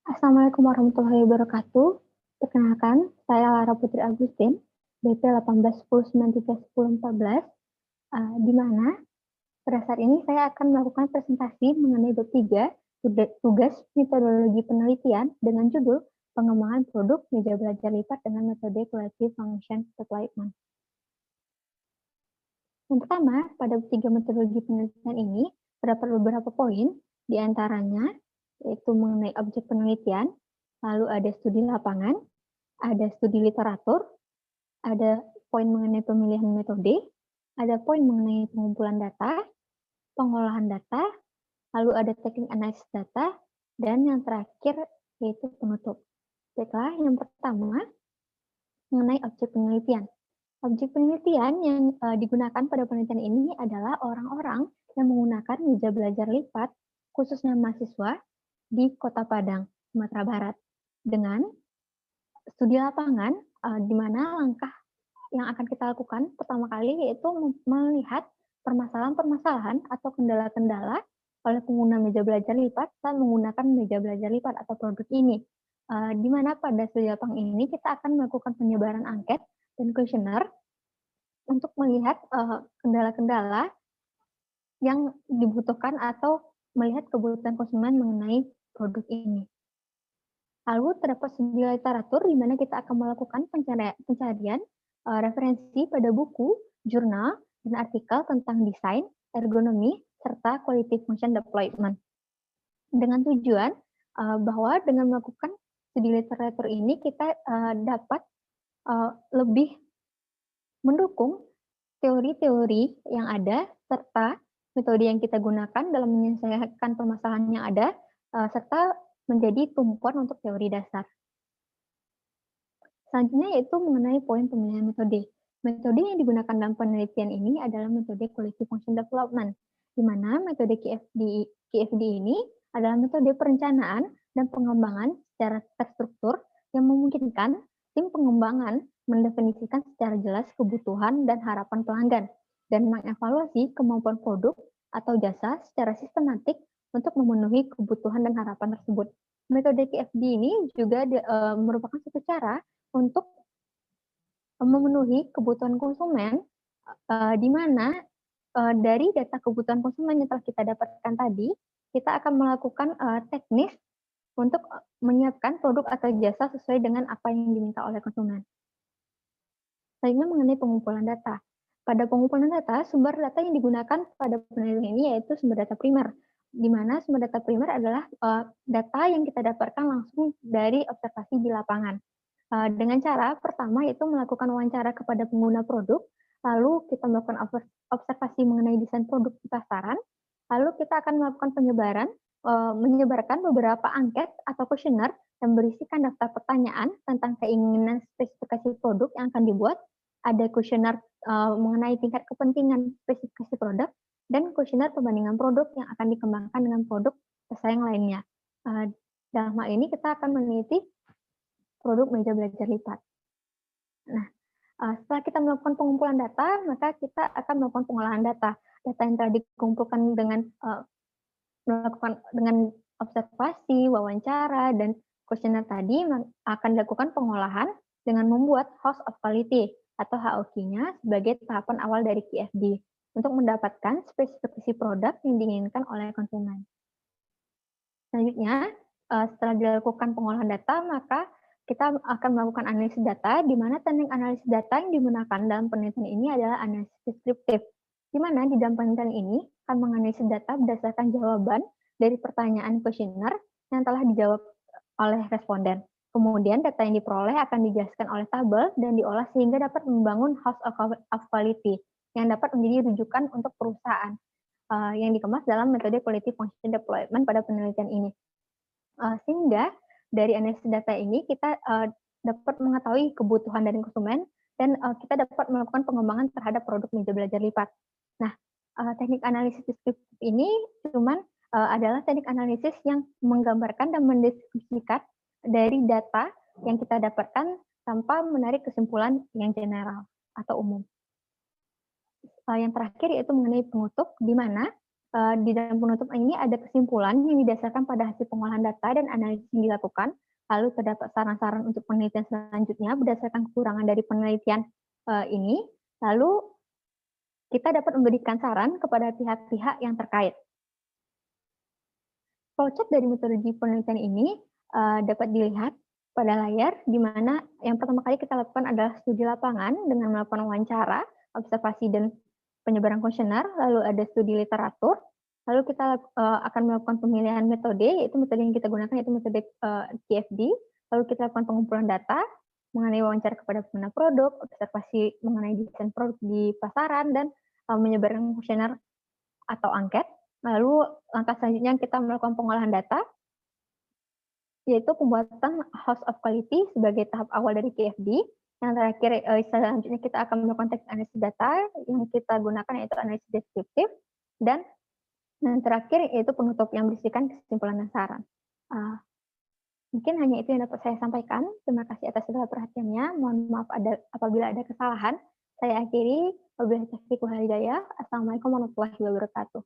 Assalamualaikum warahmatullahi wabarakatuh. Perkenalkan, saya Lara Putri Agustin, BP 1810931014, di mana pada saat ini saya akan melakukan presentasi mengenai bab 3, tugas metodologi penelitian dengan judul pengembangan produk meja belajar lipat dengan metode Collective Function Deployment. Yang pertama, pada 3 metodologi penelitian ini terdapat beberapa poin, di antaranya yaitu mengenai objek penelitian, lalu ada studi lapangan, ada studi literatur, ada poin mengenai pemilihan metode, ada poin mengenai pengumpulan data, pengolahan data, lalu ada teknik analisis data, dan yang terakhir yaitu penutup. Baiklah, yang pertama mengenai objek penelitian. Objek penelitian yang digunakan pada penelitian ini adalah orang-orang yang menggunakan meja belajar lipat, khususnya mahasiswa, di Kota Padang, Sumatera Barat. Dengan studi lapangan, di mana langkah yang akan kita lakukan pertama kali yaitu melihat permasalahan-permasalahan atau kendala-kendala oleh pengguna meja belajar lipat saat menggunakan meja belajar lipat atau produk ini. Di mana pada studi lapangan ini kita akan melakukan penyebaran angket dan kuesioner untuk melihat kendala-kendala yang dibutuhkan atau melihat kebutuhan konsumen mengenai produk ini. Lalu terdapat studi literatur di mana kita akan melakukan pencarian referensi pada buku, jurnal, dan artikel tentang desain, ergonomi, serta quality function deployment. Dengan tujuan bahwa dengan melakukan studi literatur ini kita dapat lebih mendukung teori-teori yang ada serta metode yang kita gunakan dalam menyelesaikan permasalahan yang ada serta menjadi tumpuan untuk teori dasar. Selanjutnya yaitu mengenai poin pemilihan metode. Metode yang digunakan dalam penelitian ini adalah metode Collective Function Development, di mana metode KFD ini adalah metode perencanaan dan pengembangan secara terstruktur yang memungkinkan tim pengembangan mendefinisikan secara jelas kebutuhan dan harapan pelanggan dan mengevaluasi kemampuan produk atau jasa secara sistematik untuk memenuhi kebutuhan dan harapan tersebut. Metode KFD ini juga merupakan satu cara untuk memenuhi kebutuhan konsumen, di mana dari data kebutuhan konsumen yang telah kita dapatkan tadi, kita akan melakukan teknis untuk menyiapkan produk atau jasa sesuai dengan apa yang diminta oleh konsumen. Selanjutnya mengenai pengumpulan data. Pada pengumpulan data, sumber data yang digunakan pada penelitian ini yaitu sumber data primer, di mana sumber data primer adalah data yang kita dapatkan langsung dari observasi di lapangan. Dengan cara pertama yaitu melakukan wawancara kepada pengguna produk, lalu kita melakukan observasi mengenai desain produk di pasaran, lalu kita akan melakukan menyebarkan beberapa angket atau kuesioner yang berisikan daftar pertanyaan tentang keinginan spesifikasi produk yang akan dibuat, ada kuesioner mengenai tingkat kepentingan spesifikasi produk, dan kuesioner perbandingan produk yang akan dikembangkan dengan produk pesaing lainnya. Dalam hal ini kita akan meneliti produk meja belajar lipat. Nah, setelah kita melakukan pengumpulan data, maka kita akan melakukan pengolahan data. Data yang telah dikumpulkan dengan observasi, wawancara, dan kuesioner tadi akan dilakukan pengolahan dengan membuat host of quality atau HOQ-nya sebagai tahapan awal dari KFD untuk mendapatkan spesifikasi produk yang diinginkan oleh konsumen. Selanjutnya, setelah dilakukan pengolahan data, maka kita akan melakukan analisis data, di mana teknik analisis data yang digunakan dalam penelitian ini adalah analisis deskriptif, di mana di dalam penelitian ini akan menganalisis data berdasarkan jawaban dari pertanyaan kuesioner yang telah dijawab oleh responden. Kemudian data yang diperoleh akan dijelaskan oleh tabel dan diolah sehingga dapat membangun house of quality yang dapat menjadi rujukan untuk perusahaan yang dikemas dalam metode quality function deployment pada penelitian ini. Sehingga dari analisis data ini kita dapat mengetahui kebutuhan dari konsumen dan kita dapat melakukan pengembangan terhadap produk meja belajar lipat. Nah, teknik analisis deskriptif ini adalah teknik analisis yang menggambarkan dan mendeskripsikan dari data yang kita dapatkan tanpa menarik kesimpulan yang general atau umum. Yang terakhir yaitu mengenai penutup, di mana Di dalam penutup ini ada kesimpulan yang didasarkan pada hasil pengolahan data dan analisis yang dilakukan, lalu terdapat saran-saran untuk penelitian selanjutnya berdasarkan kekurangan dari penelitian ini, lalu kita dapat memberikan saran kepada pihak-pihak yang terkait. Flowchart dari metodologi penelitian ini dapat dilihat pada layar, di mana yang pertama kali kita lakukan adalah studi lapangan dengan melakukan wawancara, observasi, dan penyebaran kuesioner, lalu ada studi literatur, lalu kita akan melakukan pemilihan metode, yaitu metode yang kita gunakan yaitu metode QFD, lalu kita lakukan pengumpulan data mengenai wawancara kepada pengguna produk, observasi mengenai desain produk di pasaran, dan menyebarkan kuesioner atau angket. Lalu langkah selanjutnya kita melakukan pengolahan data, yaitu pembuatan house of quality sebagai tahap awal dari KFD. Yang terakhir, selanjutnya kita akan melakukan teks analisis data yang kita gunakan yaitu analisis deskriptif, dan yang terakhir yaitu penutup yang berisikan kesimpulan dan saran. Mungkin hanya itu yang dapat saya sampaikan. Terima kasih atas segala perhatiannya. Mohon maaf apabila ada kesalahan. Saya akhiri. Wabillahi taufiq wal hidayah. Assalamualaikum warahmatullahi wabarakatuh.